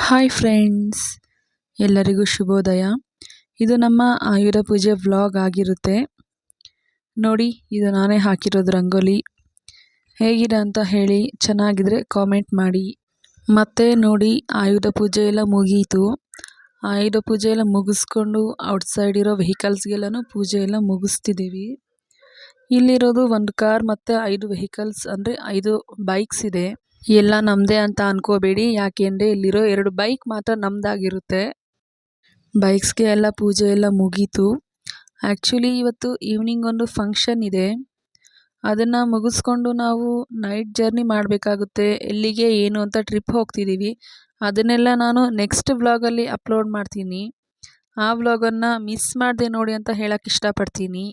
Hi friends, ಎಲ್ಲರಿಗೂ ಶುಭೋದಯ. ಇದು ನಮ್ಮ ಆಯುಧ ಪೂಜೆ ವ್ಲಾಗ್ ಆಗಿರುತ್ತೆ. ನೋಡಿ, ಇದು ನಾನೇ ಹಾಕಿರೋದು ರಂಗೋಲಿ. ಹೇಗಿದೆ ಅಂತ ಹೇಳಿ, ಚೆನ್ನಾಗಿದ್ರೆ ಕಾಮೆಂಟ್ ಮಾಡಿ. ಮತ್ತೆ ನೋಡಿ, ಆಯುಧ ಪೂಜೆ ಎಲ್ಲ ಮುಗೀತು. ಆಯುಧ ಪೂಜೆ ಎಲ್ಲ ಮುಗಿಸ್ಕೊಂಡು ಔಟ್ಸೈಡ್ ಇರೋ ವೆಹಿಕಲ್ಸ್ಗೆಲ್ಲನೂ ಪೂಜೆ ಎಲ್ಲ ಮುಗಿಸ್ತಿದ್ದೀವಿ. ಇಲ್ಲಿರೋದು ಒಂದು ಕಾರ್ ಮತ್ತು 5 ವೆಹಿಕಲ್ಸ್, ಅಂದರೆ 5 ಬೈಕ್ಸ್ ಇದೆ. ಎಲ್ಲ ನಮ್ಮದೇ ಅಂತ ಅನ್ಕೋಬೇಡಿ, ಯಾಕೆಂದರೆ ಇಲ್ಲಿರೋ 2 ಬೈಕ್ ಮಾತ್ರ ನಮ್ಮದಾಗಿರುತ್ತೆ. ಬೈಕ್ಸ್ಗೆ ಎಲ್ಲ ಪೂಜೆ ಎಲ್ಲ ಮುಗೀತು. ಆ್ಯಕ್ಚುಲಿ ಇವತ್ತು ಈವ್ನಿಂಗ್ ಒಂದು ಫಂಕ್ಷನ್ ಇದೆ. ಅದನ್ನು ಮುಗಿಸ್ಕೊಂಡು ನಾವು ನೈಟ್ ಜರ್ನಿ ಮಾಡಬೇಕಾಗುತ್ತೆ. ಎಲ್ಲಿಗೆ ಏನು ಅಂತ ಟ್ರಿಪ್ ಹೋಗ್ತಿದ್ದೀವಿ. ಅದನ್ನೆಲ್ಲ ನಾನು ನೆಕ್ಸ್ಟ್ ವ್ಲಾಗಲ್ಲಿ ಅಪ್ಲೋಡ್ ಮಾಡ್ತೀನಿ. ಆ ವ್ಲಾಗನ್ನು ಮಿಸ್ ಮಾಡದೆ ನೋಡಿ ಅಂತ ಹೇಳೋಕ್ಕೆ ಇಷ್ಟಪಡ್ತೀನಿ.